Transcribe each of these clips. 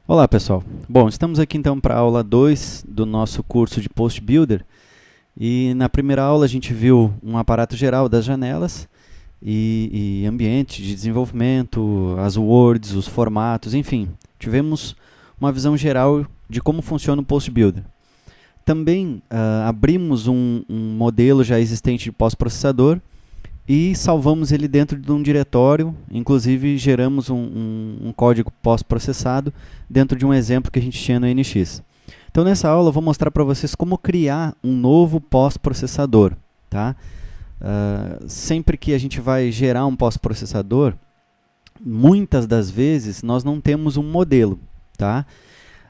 Olá pessoal, bom, estamos aqui então para a aula 2 do nosso curso de Post Builder e na primeira aula a gente viu um aparato geral das janelas e ambiente de desenvolvimento, as words, os formatos, enfim, tivemos uma visão geral de como funciona o Post Builder. Também abrimos um modelo já existente de pós-processador e salvamos ele dentro de um diretório, inclusive geramos um código pós-processado dentro de um exemplo que a gente tinha no NX. Então nessa aula eu vou mostrar para vocês como criar um novo pós-processador. Tá? Sempre que a gente vai gerar um pós-processador, muitas das vezes nós não temos um modelo. Tá?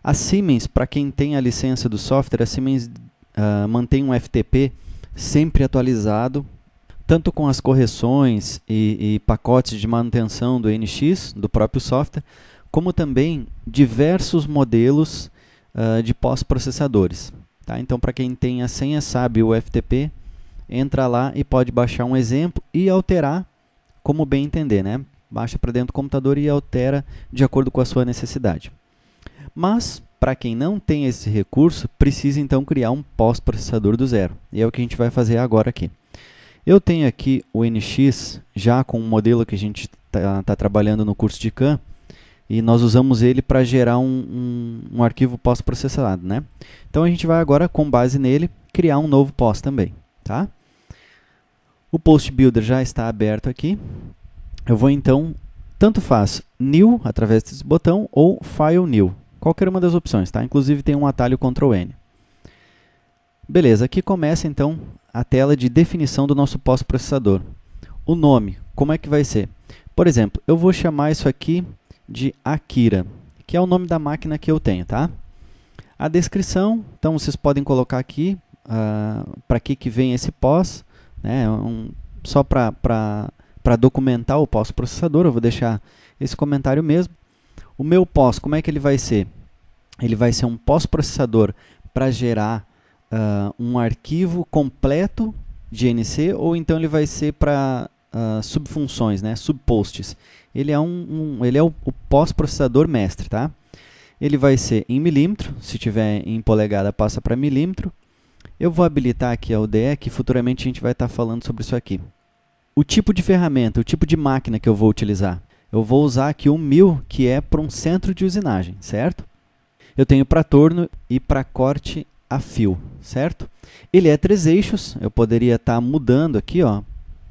A Siemens, para quem tem a licença do software, a Siemens mantém um FTP sempre atualizado, tanto com as correções e pacotes de manutenção do NX, do próprio software, como também diversos modelos de pós-processadores. Tá? Então, para quem tem a senha, sabe o FTP, entra lá e pode baixar um exemplo e alterar como bem entender. Né? Baixa para dentro do computador e altera de acordo com a sua necessidade. Mas, para quem não tem esse recurso, precisa então criar um pós-processador do zero. E é o que a gente vai fazer agora aqui. Eu tenho aqui o NX já com um modelo que a gente está trabalhando no curso de CAM e nós usamos ele para gerar um arquivo pós-processado. Né? Então a gente vai agora, com base nele, criar um novo pós também. Tá? O Post Builder já está aberto aqui. Eu vou então, tanto faz New, através desse botão, ou File New. Qualquer uma das opções. Tá? Inclusive tem um atalho Ctrl N. Beleza, aqui começa então a tela de definição do nosso pós-processador. O nome, como é que vai ser? Por exemplo, eu vou chamar isso aqui de Akira, que é o nome da máquina que eu tenho. Tá? A descrição, então vocês podem colocar aqui para que vem esse pós, né? Só para documentar o pós-processador, eu vou deixar esse comentário mesmo. O meu pós, como é que ele vai ser? Ele vai ser um pós-processador para gerar um arquivo completo de NC, ou então ele vai ser para subfunções, né, subposts. Ele é, ele é o pós-processador mestre. Tá? Ele vai ser em milímetro, se tiver em polegada passa para milímetro. Eu vou habilitar aqui a UDE, que futuramente a gente vai estar falando sobre isso aqui. O tipo de ferramenta, o tipo de máquina que eu vou utilizar. Eu vou usar aqui o 1000, que é para um centro de usinagem, certo? Eu tenho para torno e para corte a fio, certo? Ele é 3 eixos, eu poderia estar mudando aqui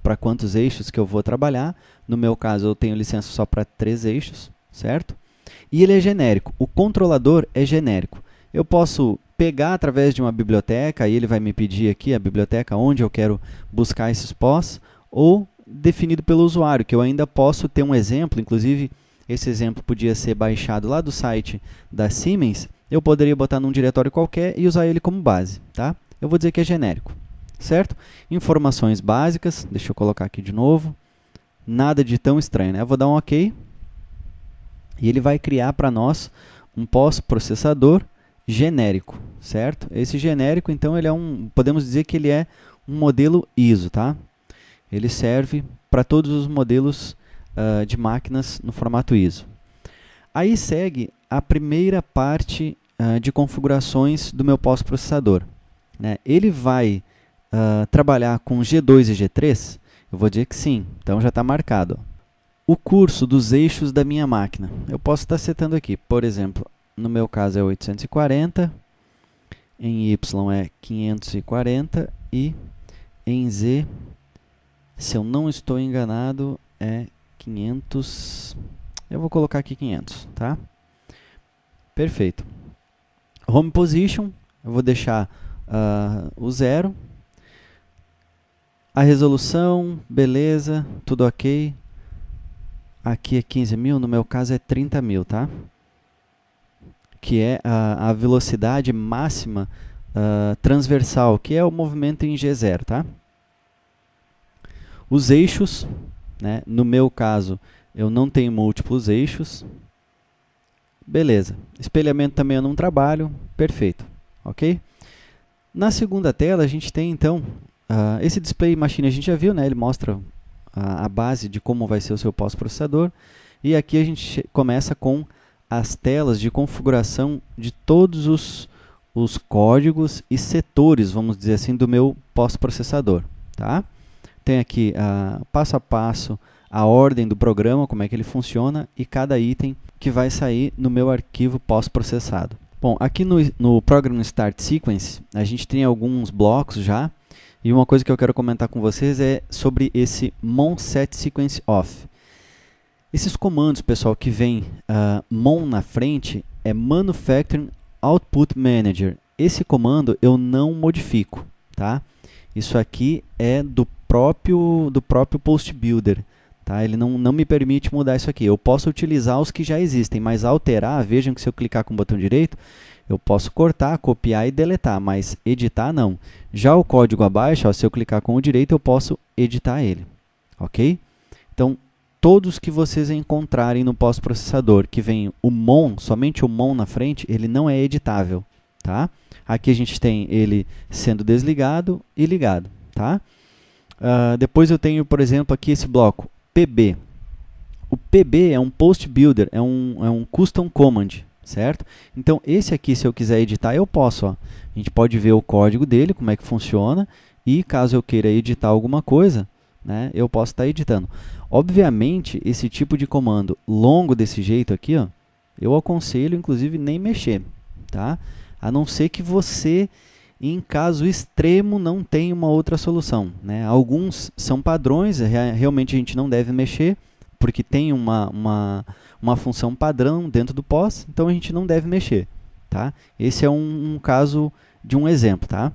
para quantos eixos que eu vou trabalhar. No meu caso, eu tenho licença só para 3 eixos, certo? E ele é genérico, o controlador é genérico. Eu posso pegar através de uma biblioteca, aí ele vai me pedir aqui a biblioteca onde eu quero buscar esses pós, ou definido pelo usuário, que eu ainda posso ter um exemplo, inclusive esse exemplo podia ser baixado lá do site da Siemens. Eu poderia botar num diretório qualquer e usar ele como base. Tá? Eu vou dizer que é genérico. Certo? Informações básicas. Deixa eu colocar aqui de novo. Nada de tão estranho. Né? Eu vou dar um OK. E ele vai criar para nós um pós-processador genérico. Certo? Esse genérico, então, ele é podemos dizer que ele é um modelo ISO. Tá? Ele serve para todos os modelos de máquinas no formato ISO. Aí segue a primeira parte de configurações do meu pós-processador. Né? Ele vai trabalhar com G2 e G3? Eu vou dizer que sim, então já está marcado. O curso dos eixos da minha máquina. Eu posso estar setando aqui, por exemplo, no meu caso é 840, em Y é 540 e em Z, se eu não estou enganado, é 500. Eu vou colocar aqui 500, tá? Perfeito. Home Position, eu vou deixar o 0. A resolução, beleza, tudo ok. Aqui é 15.000, no meu caso é 30.000, tá? Que é a velocidade máxima transversal, que é o movimento em G0, tá? Os eixos, né? No meu caso, eu não tenho múltiplos eixos. Beleza. Espelhamento também eu não trabalho. Perfeito. Ok? Na segunda tela, a gente tem, então, esse display machine a gente já viu, né? Ele mostra a base de como vai ser o seu pós-processador. E aqui a gente começa com as telas de configuração de todos os códigos e setores, vamos dizer assim, do meu pós-processador. Tá? Tem aqui passo a passo a ordem do programa, como é que ele funciona e cada item que vai sair no meu arquivo pós-processado. Bom, aqui no Program Start Sequence, a gente tem alguns blocos já, e uma coisa que eu quero comentar com vocês é sobre esse mon set sequence off. Esses comandos, pessoal, que vem mon na frente, é Manufacturing Output Manager. Esse comando eu não modifico, tá? Isso aqui é do próprio Post Builder. Tá? Ele não me permite mudar isso aqui. Eu posso utilizar os que já existem, mas alterar, vejam que se eu clicar com o botão direito, eu posso cortar, copiar e deletar, mas editar não. Já o código abaixo, ó, se eu clicar com o direito, eu posso editar ele. Ok? Então, todos que vocês encontrarem no pós-processador, que vem o mon, somente o mon na frente, ele não é editável. Tá? Aqui a gente tem ele sendo desligado e ligado. Tá? Depois eu tenho, por exemplo, aqui esse bloco. PB. O PB é um Post Builder, é um Custom Command, certo? Então, esse aqui, se eu quiser editar, eu posso. Ó. A gente pode ver o código dele, como é que funciona, e caso eu queira editar alguma coisa, né, eu posso estar editando. Obviamente, esse tipo de comando longo desse jeito aqui, ó, eu aconselho, inclusive, nem mexer, tá? A não ser que você, em caso extremo, não tenha uma outra solução. Né? Alguns são padrões, realmente a gente não deve mexer, porque tem uma função padrão dentro do pós, então a gente não deve mexer. Tá? Esse é um caso de um exemplo. Tá?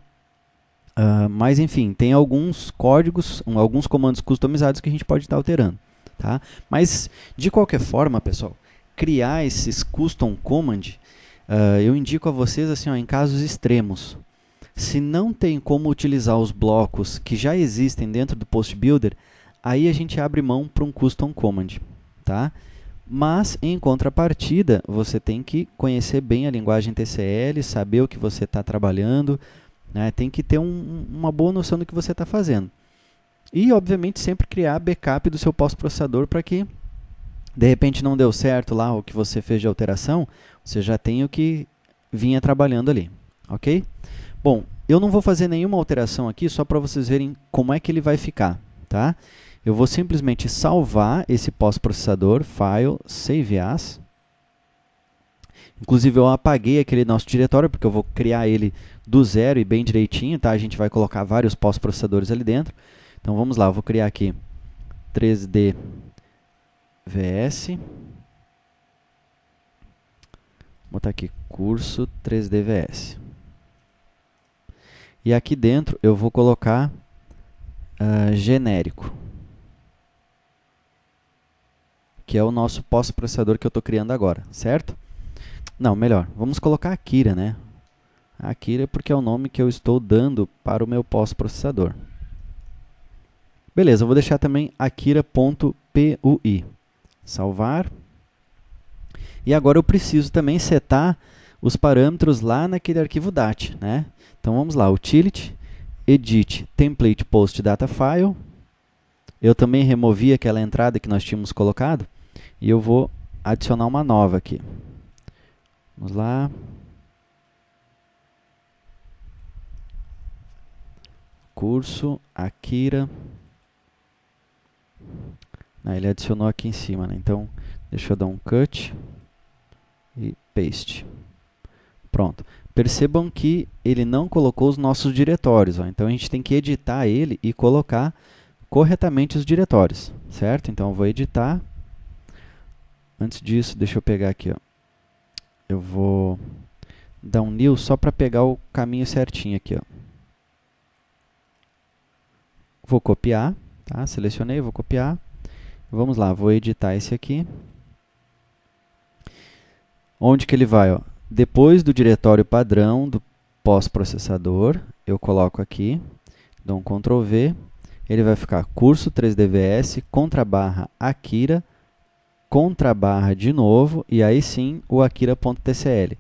Mas, enfim, tem alguns códigos, alguns comandos customizados que a gente pode estar alterando. Tá? Mas, de qualquer forma, pessoal, criar esses custom command, eu indico a vocês assim, ó, em casos extremos. Se não tem como utilizar os blocos que já existem dentro do Post Builder, aí a gente abre mão para um Custom Command. Tá? Mas, em contrapartida, você tem que conhecer bem a linguagem TCL, saber o que você está trabalhando, né? Tem que ter uma boa noção do que você está fazendo. E, obviamente, sempre criar backup do seu pós-processador para que, de repente, não deu certo lá o que você fez de alteração, você já tem o que vinha trabalhando ali. Ok? Bom, eu não vou fazer nenhuma alteração aqui, só para vocês verem como é que ele vai ficar. Tá? Eu vou simplesmente salvar esse pós-processador, File, Save As. Inclusive, eu apaguei aquele nosso diretório, porque eu vou criar ele do zero e bem direitinho. Tá? A gente vai colocar vários pós-processadores ali dentro. Então, vamos lá, eu vou criar aqui 3D VS. Vou botar aqui curso 3D VS. E aqui dentro eu vou colocar genérico, que é o nosso pós-processador que eu estou criando agora, certo? Não, melhor, vamos colocar Akira, né? Akira porque é o nome que eu estou dando para o meu pós-processador. Beleza, eu vou deixar também akira.pui. Salvar. E agora eu preciso também setar os parâmetros lá naquele arquivo DAT, né? Então vamos lá, utility, edit, template post data file. Eu também removi aquela entrada que nós tínhamos colocado e eu vou adicionar uma nova aqui. Vamos lá. Curso Akira. Ele adicionou aqui em cima, né? Então deixa eu dar um cut e paste. Pronto. Percebam que ele não colocou os nossos diretórios. Ó. Então, a gente tem que editar ele e colocar corretamente os diretórios. Certo? Então, eu vou editar. Antes disso, deixa eu pegar aqui. Ó. Eu vou dar um new só para pegar o caminho certinho aqui. Ó. Vou copiar. Tá? Selecionei, vou copiar. Vamos lá, vou editar esse aqui. Onde que ele vai? Ó? Depois do diretório padrão do pós-processador, eu coloco aqui, dou um Ctrl V, ele vai ficar curso 3DVS, contrabarra Akira, contrabarra de novo, e aí sim o akira.tcl.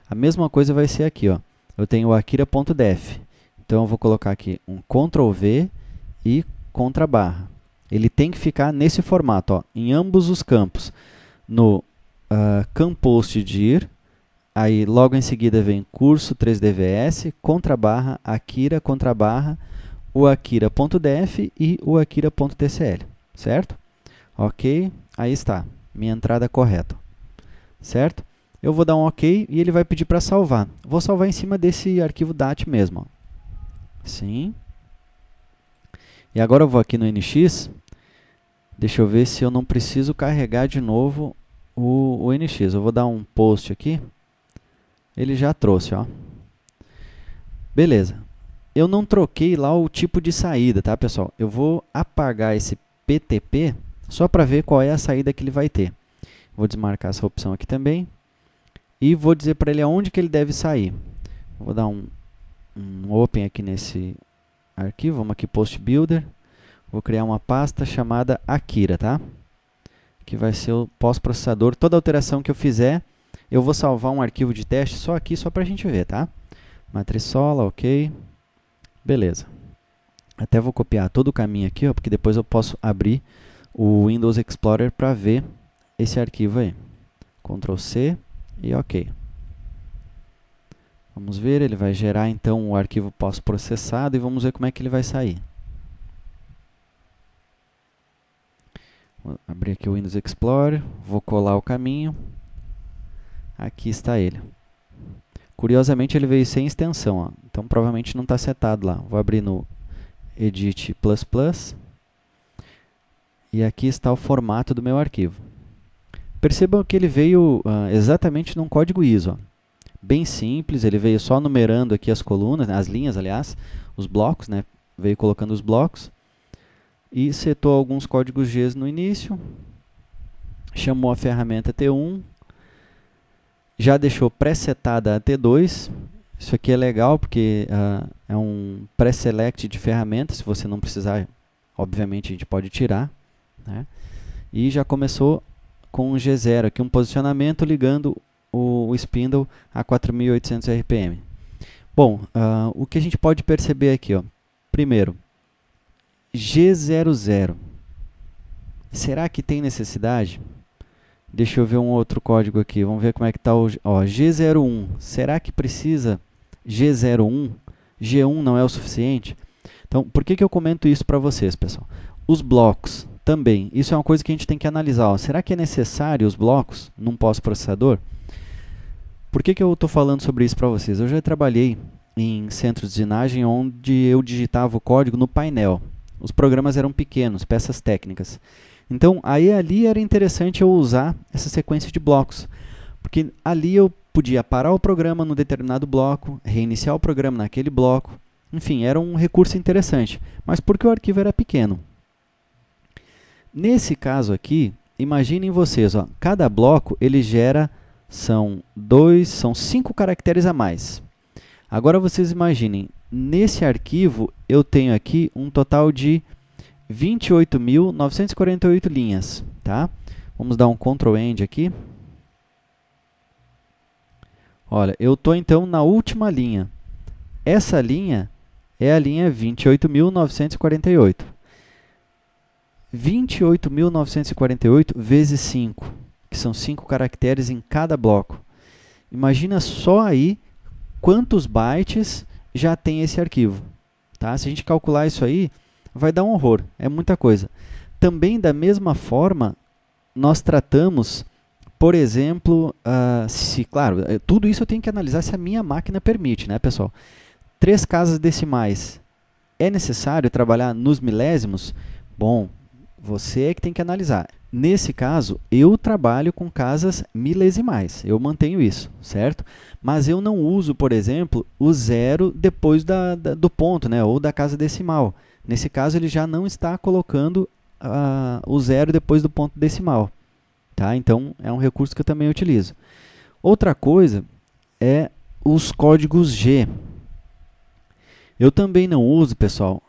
A mesma coisa vai ser aqui, ó. Eu tenho o akira.def. Então eu vou colocar aqui um Ctrl V e contrabarra. Ele tem que ficar nesse formato, ó, em ambos os campos, no CAMPostDir, aí logo em seguida vem curso 3dvs, contrabarra, Akira, contrabarra, o akira.def e o akira.tcl, certo? Ok, aí está, minha entrada correta, certo? Eu vou dar um ok e ele vai pedir para salvar. Vou salvar em cima desse arquivo DAT mesmo. Ó. Sim. E agora eu vou aqui no NX. Deixa eu ver se eu não preciso carregar de novo o NX. Eu vou dar um post aqui. Ele já trouxe, ó. Beleza. Eu não troquei lá o tipo de saída, tá, pessoal? Eu vou apagar esse PTP só para ver qual é a saída que ele vai ter. Vou desmarcar essa opção aqui também. E vou dizer para ele aonde que ele deve sair. Vou dar um open aqui nesse arquivo. Vamos aqui, Post Builder. Vou criar uma pasta chamada Akira, tá? Que vai ser o pós-processador. Toda alteração que eu fizer, eu vou salvar um arquivo de teste só aqui, só para a gente ver, tá? Matriçola, ok. Beleza. Até vou copiar todo o caminho aqui, ó, porque depois eu posso abrir o Windows Explorer para ver esse arquivo aí. Ctrl C e ok. Vamos ver, ele vai gerar então o arquivo pós-processado e vamos ver como é que ele vai sair. Vou abrir aqui o Windows Explorer, vou colar o caminho. Aqui está ele. Curiosamente ele veio sem extensão, ó, então provavelmente não está setado lá. Vou abrir no Edit++. E aqui está o formato do meu arquivo. Percebam que ele veio exatamente num código ISO. Ó. Bem simples, ele veio só numerando aqui as colunas, as linhas, aliás, os blocos, né? Veio colocando os blocos. E setou alguns códigos Gs no início. Chamou a ferramenta T1. Já deixou pré-setada a T2. Isso aqui é legal porque é um pré-select de ferramentas. Se você não precisar, obviamente a gente pode tirar. Né? E já começou com um G0 aqui, um posicionamento ligando o spindle a 4.800 RPM. Bom, o que a gente pode perceber aqui, ó, primeiro, G00. Será que tem necessidade? Deixa eu ver um outro código aqui, vamos ver como é que está o G01. Será que precisa G01? G1 não é o suficiente? Então, por que eu comento isso para vocês, pessoal? Os blocos também, isso é uma coisa que a gente tem que analisar. Ó. Será que é necessário os blocos num pós-processador? Por que eu estou falando sobre isso para vocês? Eu já trabalhei em centros de usinagem onde eu digitava o código no painel. Os programas eram pequenos, peças técnicas. Então, ali era interessante eu usar essa sequência de blocos. Porque ali eu podia parar o programa no determinado bloco, reiniciar o programa naquele bloco. Enfim, era um recurso interessante. Mas porque o arquivo era pequeno. Nesse caso aqui, imaginem vocês, ó, cada bloco ele gera, são 5 caracteres a mais. Agora vocês imaginem, nesse arquivo eu tenho aqui um total de 28.948 linhas. Tá? Vamos dar um Ctrl End aqui. Olha, eu estou então na última linha. Essa linha é a linha 28.948. 28.948 vezes 5, que são 5 caracteres em cada bloco. Imagina só aí quantos bytes já tem esse arquivo. Tá? Se a gente calcular isso aí, vai dar um horror, é muita coisa. Também, da mesma forma, nós tratamos, por exemplo, claro, tudo isso eu tenho que analisar se a minha máquina permite, né, pessoal? 3 casas decimais, é necessário trabalhar nos milésimos? Bom, você é que tem que analisar. Nesse caso, eu trabalho com casas milesimais, eu mantenho isso, certo? Mas eu não uso, por exemplo, o zero depois do ponto, né? Ou da casa decimal. Nesse caso, ele já não está colocando o zero depois do ponto decimal. Tá? Então, é um recurso que eu também utilizo. Outra coisa é os códigos G. Eu também não uso, pessoal,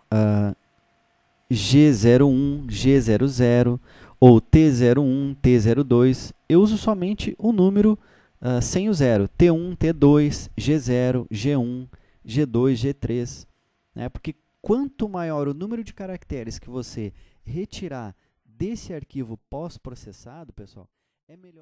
G01, G00 ou T01, T02. Eu uso somente o número sem o zero. T1, T2, G0, G1, G2, G3. Né? Porque quanto maior o número de caracteres que você retirar desse arquivo pós-processado, pessoal, é melhor.